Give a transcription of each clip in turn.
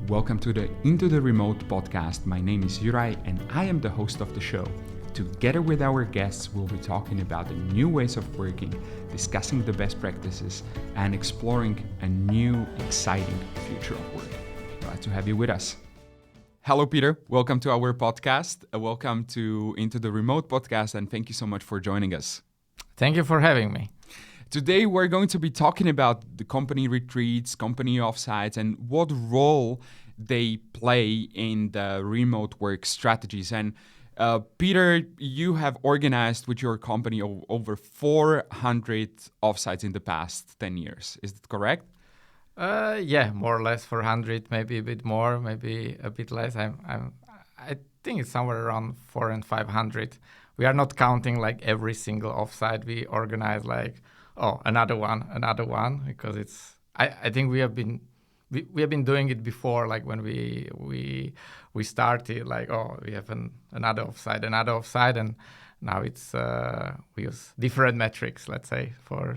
Welcome to the Into the Remote podcast. My name is Juraj and I am the host of the show. Together with our guests, we'll be talking about the new ways of working, discussing the best practices, and exploring a new, exciting future of work. Glad to have you with us. Hello, Peter. Welcome to our podcast. Welcome to Into the Remote podcast, and thank you so much for joining us. Thank you for having me. Today, we're going to be talking about the company retreats, company offsites, and what role they play in the remote work strategies. And Peter, you have organized with your company over 400 offsites in the past 10 years. Is that correct? Yeah, more or less 400, maybe a bit more, maybe a bit less. I think it's somewhere around 400 and 500. We are not counting like every single offsite. We organize like, another one, because it's. I think we have been doing it before, like when we started, like we have another offsite, and now it's we use different metrics, let's say, for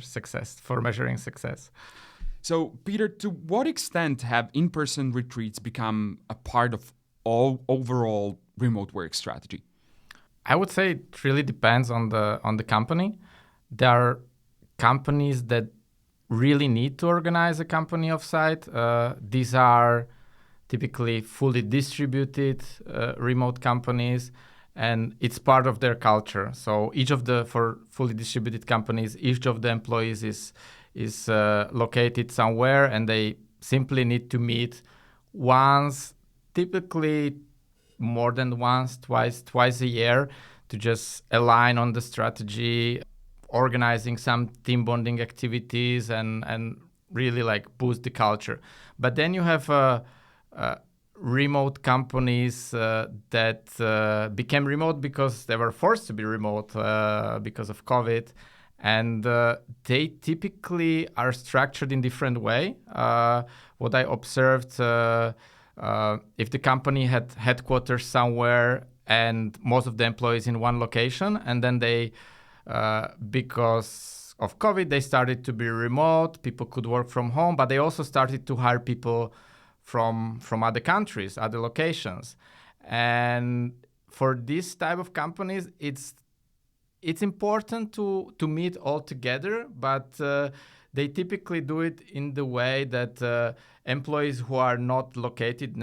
measuring success. So, Peter, to what extent have in-person retreats become a part of all overall remote work strategy? I would say it really depends on the company. There are companies that really need to organize a company offsite. These are typically fully distributed remote companies, and it's part of their culture. So for fully distributed companies, each of the employees is located somewhere, and they simply need to meet once, typically more than once, twice a year, to just align on the strategy, organizing some team bonding activities, and really like boost the culture. But then you have remote companies that became remote because they were forced to be remote because of COVID. And they typically are structured in different way. What I observed, if the company had headquarters somewhere and most of the employees in one location, and then they, because of COVID, they started to be remote, people could work from home, but they also started to hire people from other countries, other locations. And for this type of companies, it's important to meet all together, but they typically do it in the way that employees who are not located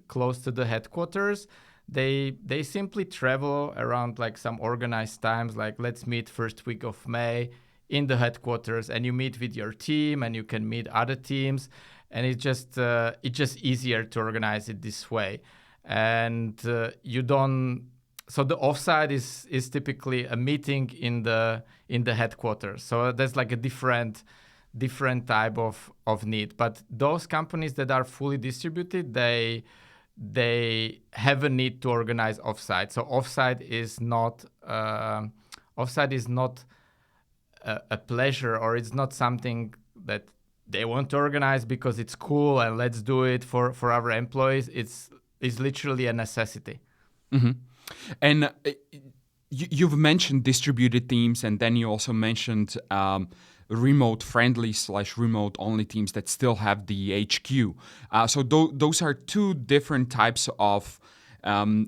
close to the headquarters, they simply travel around like some organized times, like let's meet first week of May in the headquarters, and you meet with your team and you can meet other teams, and it's just easier to organize it this way. And you don't. So the offsite is typically a meeting in the headquarters. So there's like a different type of need. But those companies that are fully distributed, they have a need to organize offsite. So offsite is not a pleasure, or it's not something that they want to organize because it's cool and let's do it for our employees. It's literally a necessity. Mm-hmm. And you've mentioned distributed teams, and then you also mentioned remote-friendly / remote-only teams that still have the HQ. So those are two different types of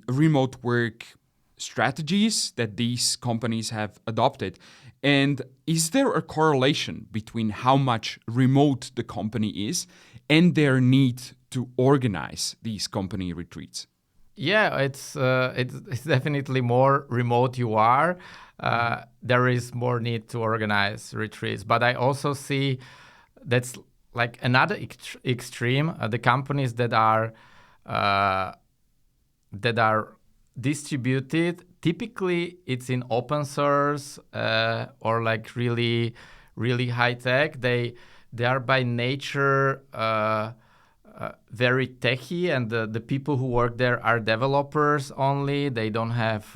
remote work strategies that these companies have adopted. And is there a correlation between how much remote the company is and their need to organize these company retreats? Yeah, it's definitely more remote you are, there is more need to organize retreats. But I also see that's like another extreme. The companies that are distributed, typically it's in open source or like really really high tech. They are by nature very techy, and the people who work there are developers only. They don't have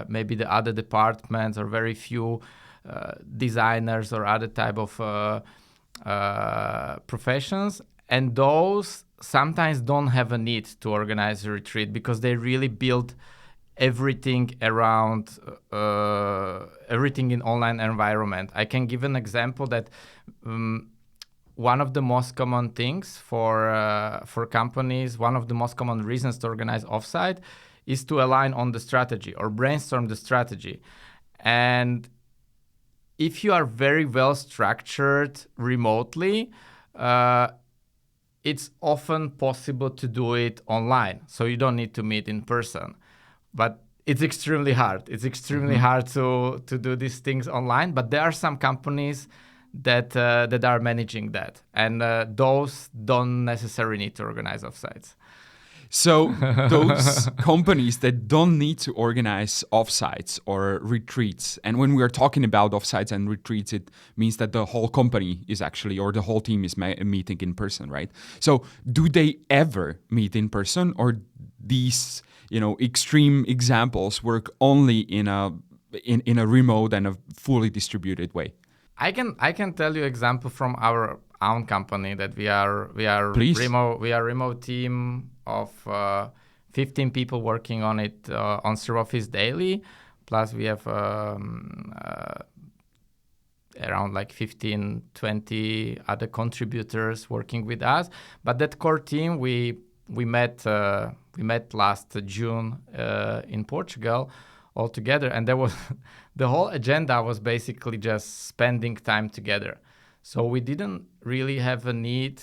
maybe the other departments, or very few designers or other type of professions. And those sometimes don't have a need to organize a retreat because they really build everything around everything in online environment. I can give an example that one of the most common things for companies, one of the most common reasons to organize offsite is to align on the strategy or brainstorm the strategy. And if you are very well structured remotely, it's often possible to do it online. So you don't need to meet in person. But it's extremely hard. It's extremely hard to do these things online. But there are some companies that are managing that. And those don't necessarily need to organize offsites. So those companies that don't need to organize offsites or retreats, and when we are talking about offsites and retreats, it means that the whole company is actually, or the whole team is meeting in person, right? So do they ever meet in person, or these, extreme examples work only in a remote and a fully distributed way? I can tell you example from our own company that we are Please. remote team of 15 people working on it on SurfOffice daily. Plus we have around like 15, 20 other contributors working with us. But that core team we met last June in Portugal all together, and there was the whole agenda was basically just spending time together. So we didn't really have a need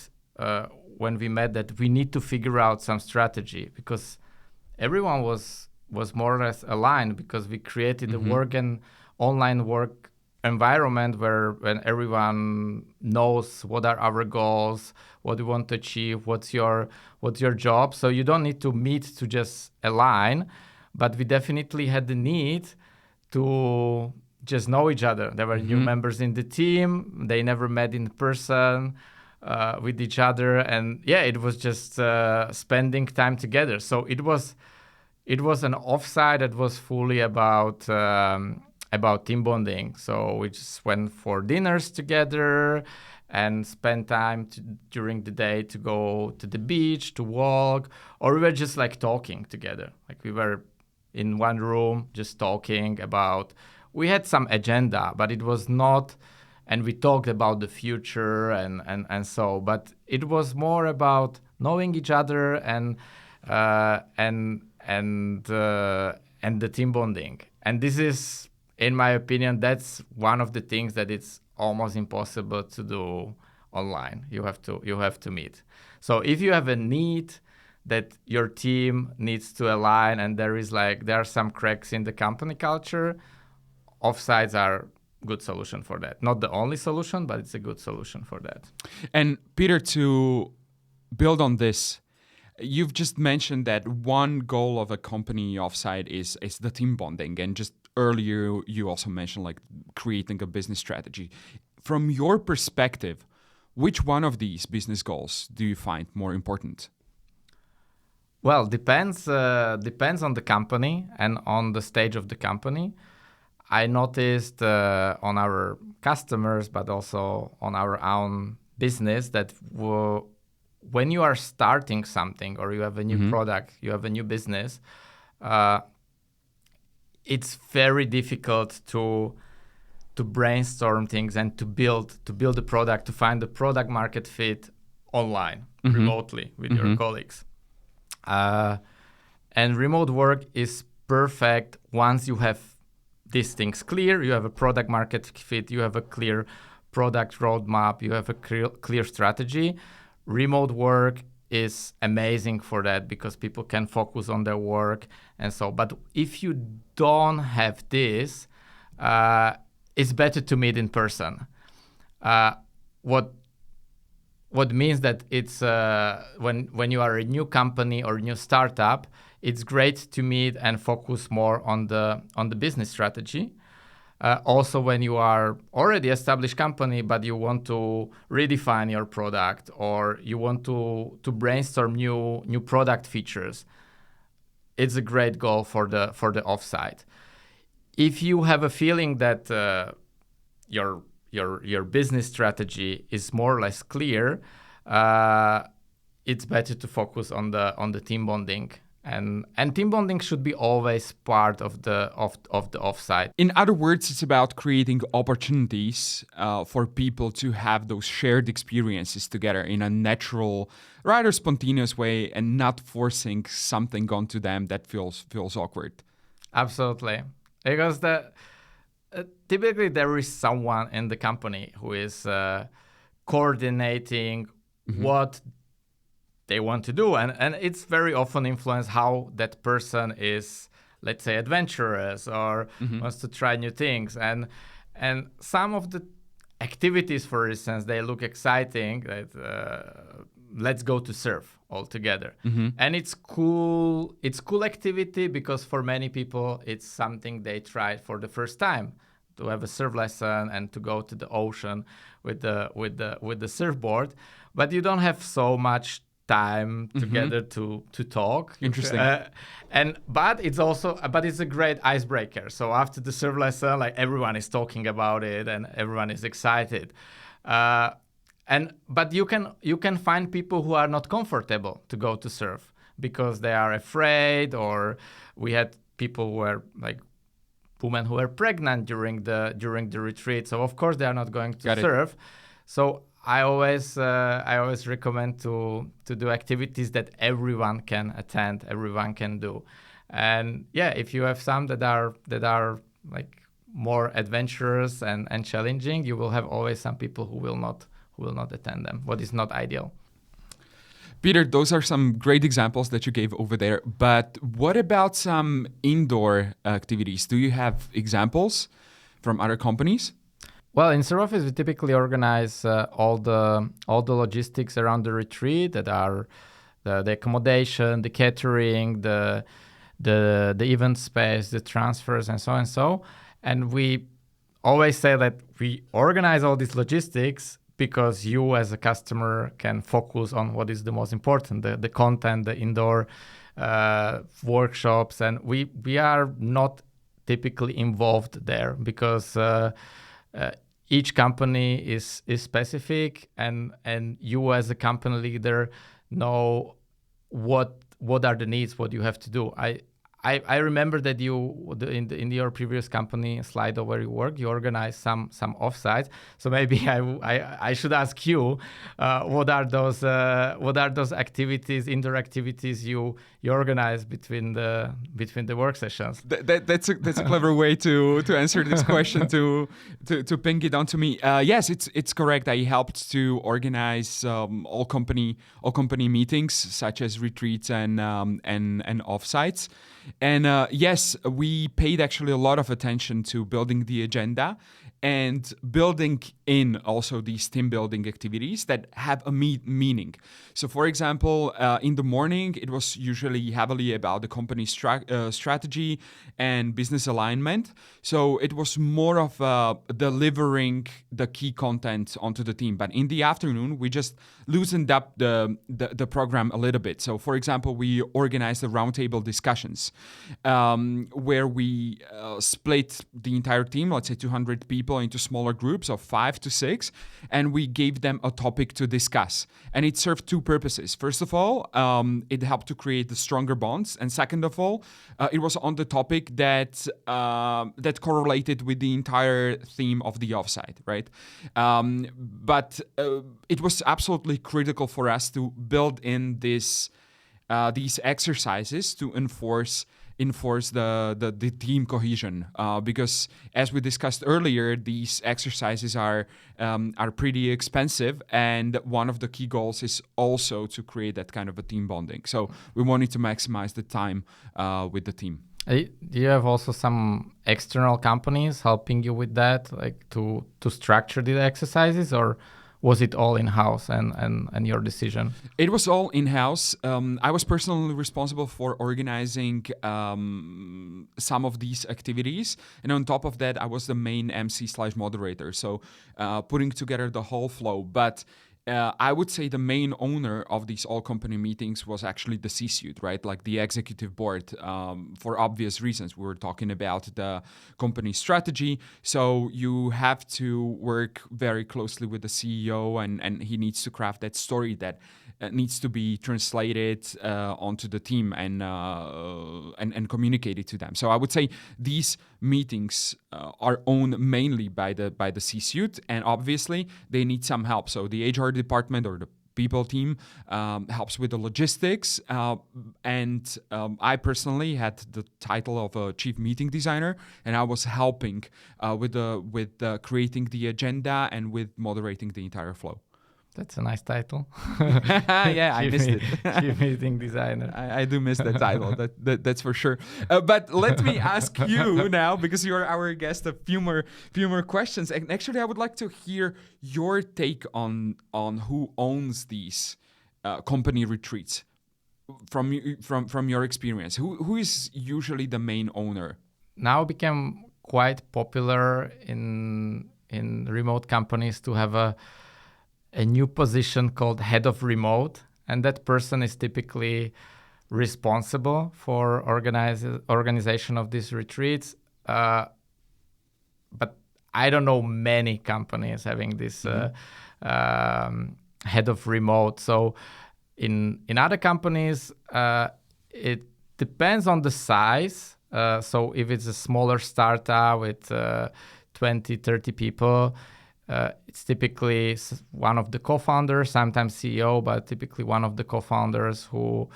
when we met that we need to figure out some strategy, because everyone was more or less aligned, because we created a work and online work environment when everyone knows what are our goals, what we want to achieve, what's your job. So you don't need to meet to just align, but we definitely had the need to just know each other. There were new members in the team. They never met in person with each other. And yeah, it was just spending time together. So it was an offsite that was fully about team bonding. So we just went for dinners together and spent time during the day to go to the beach, to walk, or we were just like talking together. Like we were in one room just talking about, we had some agenda, but it was not, and we talked about the future and so, but it was more about knowing each other and the team bonding. And this is, in my opinion, that's one of the things that it's almost impossible to do online. You have to meet. So if you have a need that your team needs to align and there are some cracks in the company culture, offsites are good solution for that. Not the only solution, but it's a good solution for that. And Peter, to build on this, you've just mentioned that one goal of a company offsite is the team bonding, and just earlier you also mentioned like creating a business strategy. From your perspective, which one of these business goals do you find more important? Well, depends on the company and on the stage of the company. I noticed on our customers, but also on our own business, that when you are starting something or you have a new product, you have a new business, it's very difficult to brainstorm things and to build a product, to find the product market fit online, remotely with your colleagues. And remote work is perfect once you have these things clear, you have a product market fit, you have a clear product roadmap, you have a clear strategy. Remote work is amazing for that because people can focus on their work and so. But if you don't have this, it's better to meet in person. What means that it's when you are a new company or a new startup, it's great to meet and focus more on the business strategy. Also, when you are already established company, but you want to redefine your product or you want to brainstorm new product features, it's a great goal for the offsite. If you have a feeling that your business strategy is more or less clear, it's better to focus on the team bonding And team bonding should be always part of the offsite. In other words, it's about creating opportunities for people to have those shared experiences together in a natural, rather spontaneous way, and not forcing something onto them that feels awkward. Absolutely, because typically there is someone in the company who is coordinating what they want to do, and it's very often influenced how that person is, let's say, adventurous or wants to try new things, and some of the activities, for instance, they look exciting. Let's go to surf all together, and it's cool activity, because for many people it's something they tried for the first time, to have a surf lesson and to go to the ocean with the surfboard, but you don't have so much time together to talk. Interesting. But it's a great icebreaker. So after the surf lesson, like, everyone is talking about it and everyone is excited. But you can find people who are not comfortable to go to surf because they are afraid, or we had people who were like women who were pregnant during the retreat. So of course they are not going to surf. So I always recommend to do activities that everyone can attend, everyone can do. And yeah, if you have some that are like more adventurous and challenging, you will have always some people who will not attend them, what is not ideal. Peter, those are some great examples that you gave over there. But what about some indoor activities? Do you have examples from other companies? Well, in SurfOffice, we typically organize all the logistics around the retreat, that are the accommodation, the catering, the event space, the transfers, and so on and so. And we always say that we organize all these logistics because you as a customer can focus on what is the most important, the content, the indoor workshops. And we are not typically involved there because each company is specific, and you as a company leader know what are the needs, what you have to do. I remember that you in your previous company, Slido, where you work, you organized some offsites. So maybe I should ask you, what are those activities, indoor activities you organize between the work sessions? That's a clever way to answer this question, to ping it onto me. Yes, it's correct. I helped to organize all company meetings, such as retreats and offsites. And yes, we paid actually a lot of attention to building the agenda and building in also these team building activities that have a meaning. So for example, in the morning, it was usually heavily about the company's strategy and business alignment. So it was more of delivering the key content onto the team. But in the afternoon, we just loosened up the program a little bit. So for example, we organized the roundtable discussions where we split the entire team, let's say 200 people, into smaller groups of 5 to 6, and we gave them a topic to discuss. And it served two purposes. First of all, it helped to create the stronger bonds, and second of all, it was on the topic that correlated with the entire theme of the offsite, right? But it was absolutely critical for us to build in these exercises to enforce the team cohesion, because as we discussed earlier, these exercises are pretty expensive, and one of the key goals is also to create that kind of a team bonding. So we wanted to maximize the time with the team. Do you have also some external companies helping you with that, like to structure the exercises, or was it all in-house and your decision? It was all in-house. I was personally responsible for organizing some of these activities. And on top of that, I was the main MC/moderator. So putting together the whole flow. But I would say the main owner of these all company meetings was actually the C-suite, right? Like the executive board, for obvious reasons. We were talking about the company strategy. So you have to work very closely with the CEO, and he needs to craft that story that needs to be translated onto the team and communicated to them. So I would say these meetings are owned mainly by the C-suite, and obviously they need some help. So the HR department or the people team helps with the logistics, and I personally had the title of a chief meeting designer, and I was helping with creating the agenda and with moderating the entire flow. That's a nice title. Yeah, I missed it. Chief meeting designer. I do miss that title. That's for sure. But let me ask you now, because you're our guest, a few more questions. And actually, I would like to hear your take on who owns these company retreats from your experience. Who is usually the main owner? Now it became quite popular in remote companies to have a new position called head of remote, and that person is typically responsible for organization of these retreats. But I don't know many companies having this head of remote. So in other companies, it depends on the size. So if it's a smaller startup with 20, 30 people, it's typically one of the co-founders, sometimes CEO, but typically one of the co-founders who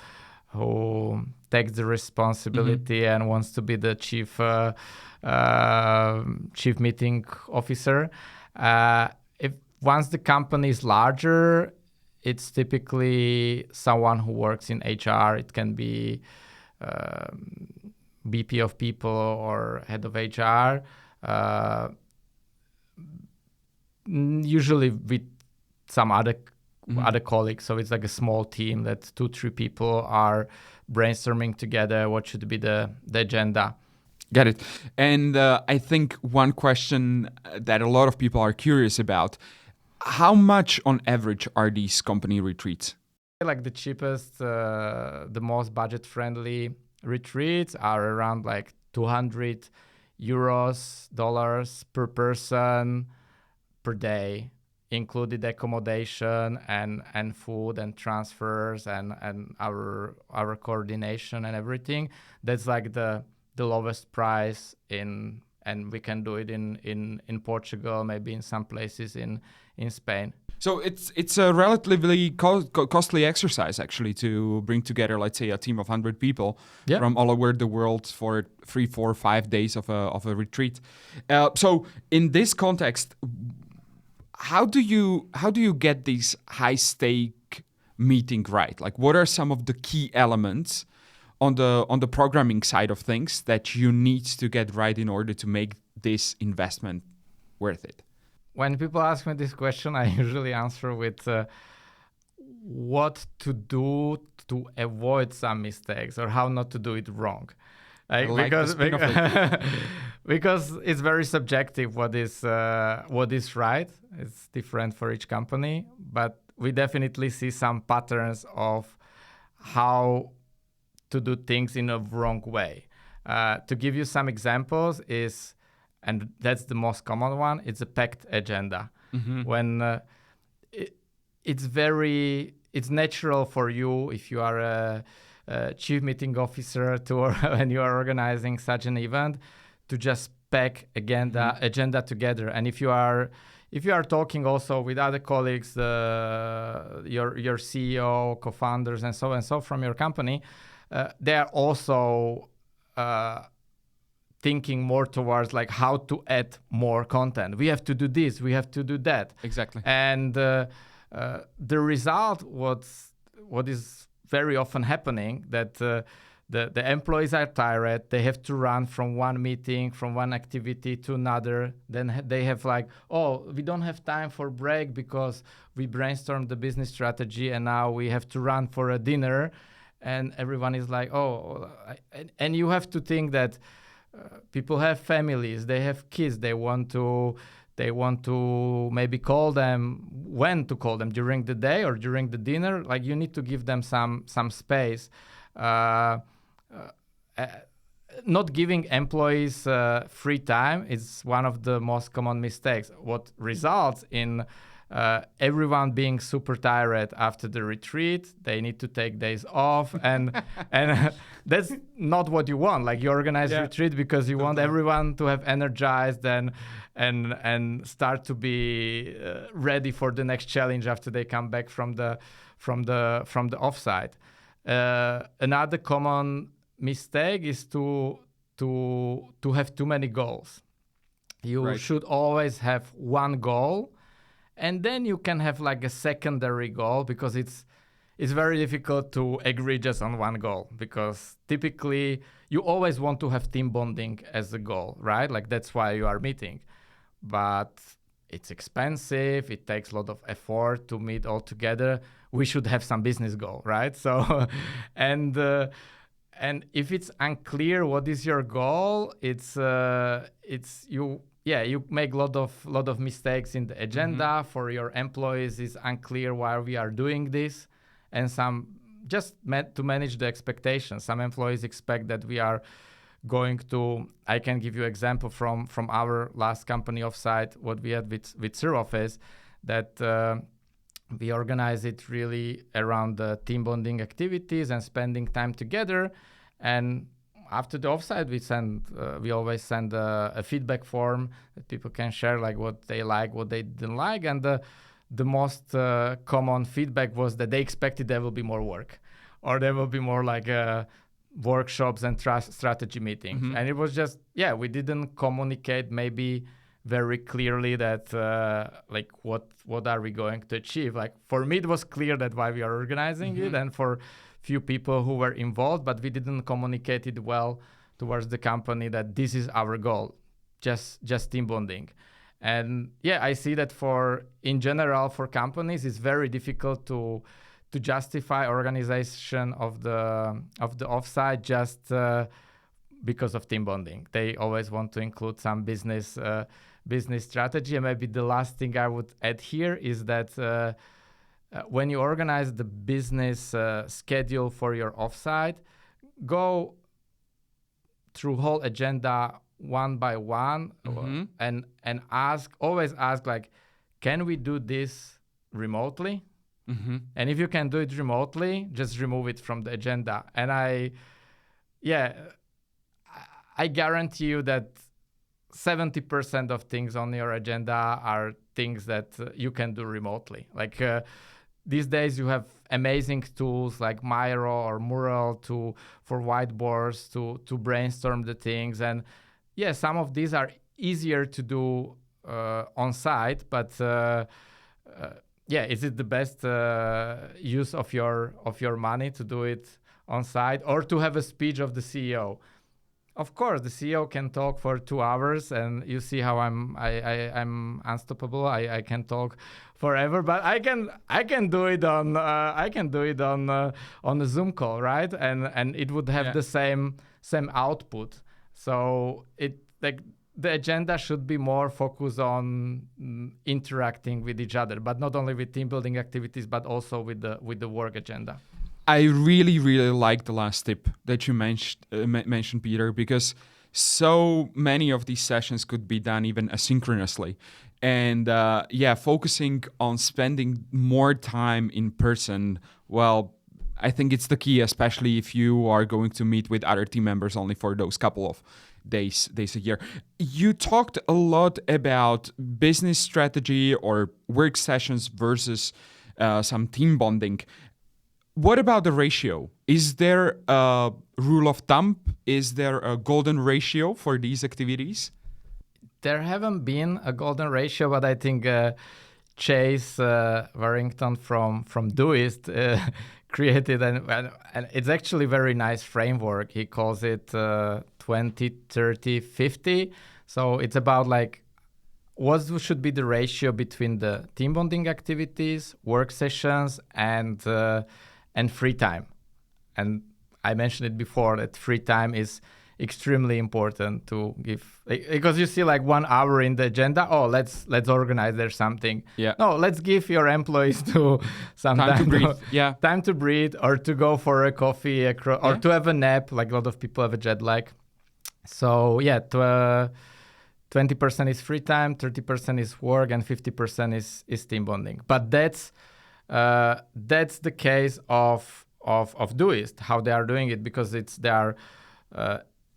takes the responsibility and wants to be the chief meeting officer. If once the company is larger, it's typically someone who works in HR. It can be VP of people or head of HR. Usually with some other colleagues, so it's like a small team that 2-3 people are brainstorming together what should be the agenda. Got it. And I think one question that a lot of people are curious about: how much on average are these company retreats? Like the cheapest, the most budget-friendly retreats are around like €200 dollars per person per day, included accommodation and food and transfers and our coordination and everything. That's like the lowest price and we can do it in Portugal, maybe in some places in Spain. So it's a relatively costly exercise, actually, to bring together, let's say, a team of 100 people from all over the world for 3, 4, 5 days of a retreat. So in this context, how do you get these high stake meeting right? Like, what are some of the key elements on the programming side of things that you need to get right in order to make this investment worth it? When people ask me this question, I usually answer with what to do to avoid some mistakes or how not to do it wrong. Because it's very subjective what is right. It's different for each company, but we definitely see some patterns of how to do things in a wrong way. To give you some examples and that's the most common one, it's a packed agenda. When it's natural for you, if you are a chief meeting officer when you are organizing such an event, to just pack agenda together. And if you are talking also with other colleagues, your CEO, co-founders, and so from your company, they are also thinking more towards like how to add more content. We have to do this, we have to do that. Exactly. And the result, what is very often happening, that the employees are tired, they have to run from one meeting, from one activity to another. Then they have like, oh, we don't have time for break because we brainstormed the business strategy and now we have to run for a dinner. And everyone is like, oh, and you have to think that people have families, they have kids, they want to they want to maybe call them, when to call them, during the day or during the dinner. Like, you need to give them some space. Not giving employees free time is one of the most common mistakes. What results in everyone being super tired after the retreat. They need to take days off, and that's not what you want. Like, you organize retreat because you want everyone to have energized and start to be ready for the next challenge after they come back from the offsite. Another common mistake is to have too many goals. You should always have one goal, and then you can have like a secondary goal, because it's very difficult to agree just on one goal, because typically you always want to have team bonding as a goal, right? Like, that's why you are meeting. But it's expensive, it takes a lot of effort to meet all together. We should have some business goal, right? So, and if it's unclear what is your goal, you make a lot of mistakes in the agenda. Mm-hmm. For your employees, it's unclear why we are doing this, and some just to manage the expectations. Some employees expect that we are going to. I can give you example from our last company offsite, what we had with SurfOffice, that we organize it really around the team bonding activities and spending time together. And after the offsite, we always send a feedback form that people can share, like what they like, what they didn't like. And the most common feedback was that they expected there will be more work, or there will be more like workshops and strategy meetings. Mm-hmm. And it was just, we didn't communicate maybe very clearly that like what are we going to achieve. Like, for me, it was clear that why we are organizing it, and for few people who were involved, but we didn't communicate it well towards the company that this is our goal, just team bonding. And I see that in general for companies, it's very difficult to justify organization of the offsite just because of team bonding. They always want to include some business strategy. And maybe the last thing I would add here is that when you organize the business schedule for your offsite, go through whole agenda one by one, and always ask, like, can we do this remotely? Mm-hmm. And if you can do it remotely, just remove it from the agenda. And I guarantee you that 70% of things on your agenda are things that you can do remotely. Like, these days you have amazing tools like Miro or Mural for whiteboards to brainstorm the things. And some of these are easier to do on site, but is it the best use of your money to do it on site, or to have a speech of the CEO? Of course, the CEO can talk for 2 hours, and you see how I'm unstoppable. I can talk forever, but I can do it on a Zoom call, right? And it would have the same output. So the agenda should be more focused on interacting with each other, but not only with team building activities, but also with the work agenda. I really, really like the last tip that you mentioned, Peter, because so many of these sessions could be done even asynchronously. And focusing on spending more time in person, well, I think it's the key, especially if you are going to meet with other team members only for those couple of days a year. You talked a lot about business strategy or work sessions versus some team bonding. What about the ratio? Is there a rule of thumb? Is there a golden ratio for these activities? There haven't been a golden ratio, but I think Chase Warrington from Doist created, and it's actually a very nice framework. He calls it 20, 30, 50. So it's about like what should be the ratio between the team bonding activities, work sessions, and free time. And I mentioned it before that free time is extremely important to give, because you see like 1 hour in the agenda. Oh, let's organize there something. Yeah. No, let's give your employees to some Time to breathe. Yeah. time to breathe, or to go for a coffee, or to have a nap. Like a lot of people have a jet lag. So yeah, 20% is free time, 30% is work, and 50% is team bonding. But that's the case of Doist, how they are doing it, because they are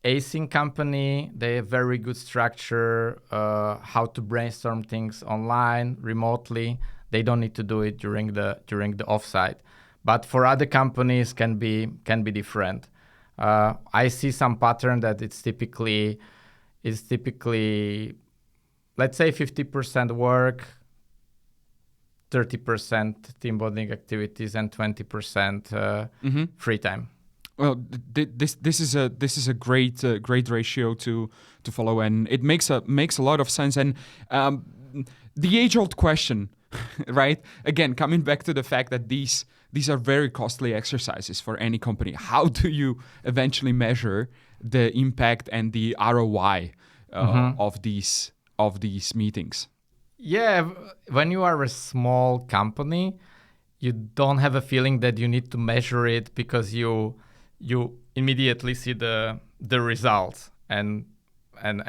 async company. They have very good structure, how to brainstorm things online, remotely. They don't need to do it during the offsite. But for other companies, can be different. I see some pattern that it's typically, let's say 50% work, 30% team bonding activities, and 20% free time. Well, this is a great ratio to follow, and it makes a lot of sense. And the age-old question, right? Again, coming back to the fact that these are very costly exercises for any company. How do you eventually measure the impact and the ROI of these meetings? Yeah, when you are a small company, you don't have a feeling that you need to measure it, because you immediately see the results, and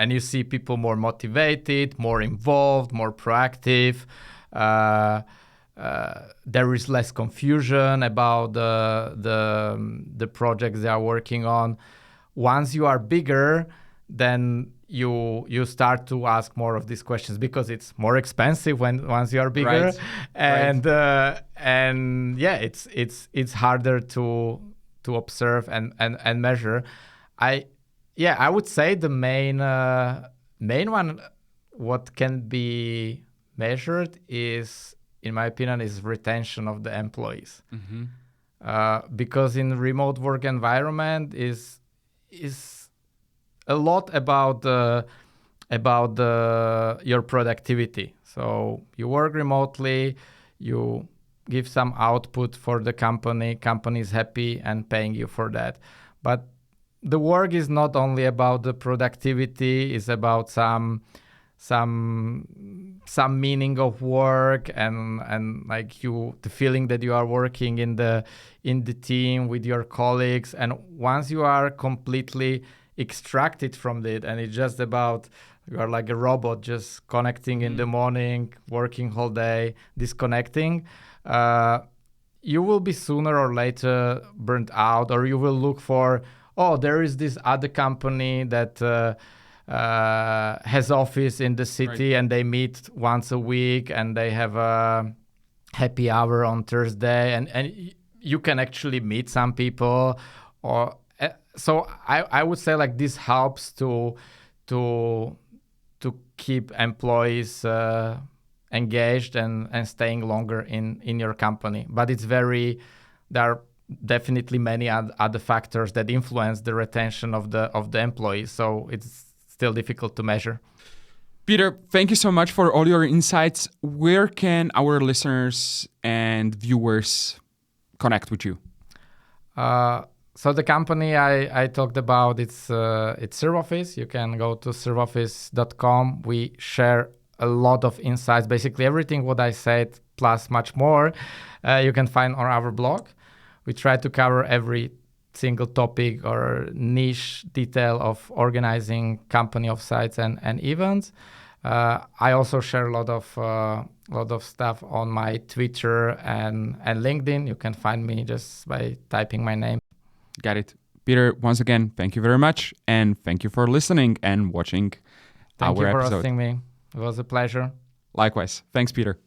you see people more motivated, more involved, more proactive. There is less confusion about the projects they are working on. Once you are bigger, then you start to ask more of these questions, because it's more expensive once you are bigger, right. and yeah, it's harder to observe and measure. I would say the main one, what can be measured is, in my opinion, is retention of the employees. Because in remote work environment is a lot about your productivity. So you work remotely, you give some output for the company is happy and paying you for that. But the work is not only about the productivity, it's about some meaning of work, and like the feeling that you are working in the team with your colleagues. And once you are completely extracted from it, and it's just about, you are like a robot, just connecting in the morning, working whole day, disconnecting, you will be sooner or later burnt out, or you will look for, there is this other company that has office in the city, and they meet once a week, and they have a happy hour on Thursday, and you can actually meet some people. Or so I would say, like, this helps to keep employees engaged and staying longer in your company. But there are definitely many other factors that influence the retention of the employees. So it's still difficult to measure. Peter, thank you so much for all your insights. Where can our listeners and viewers connect with you? So the company I talked about, it's SurfOffice. You can go to surfoffice.com. We share a lot of insights, basically everything what I said plus much more. You can find on our blog. We try to cover every single topic or niche detail of organizing company offsites and events. I also share a lot of stuff on my Twitter and LinkedIn. You can find me just by typing my name. Got it. Peter, once again, thank you very much, and thank you for listening and watching our episode. Thank you for hosting me. It was a pleasure. Likewise. Thanks, Peter.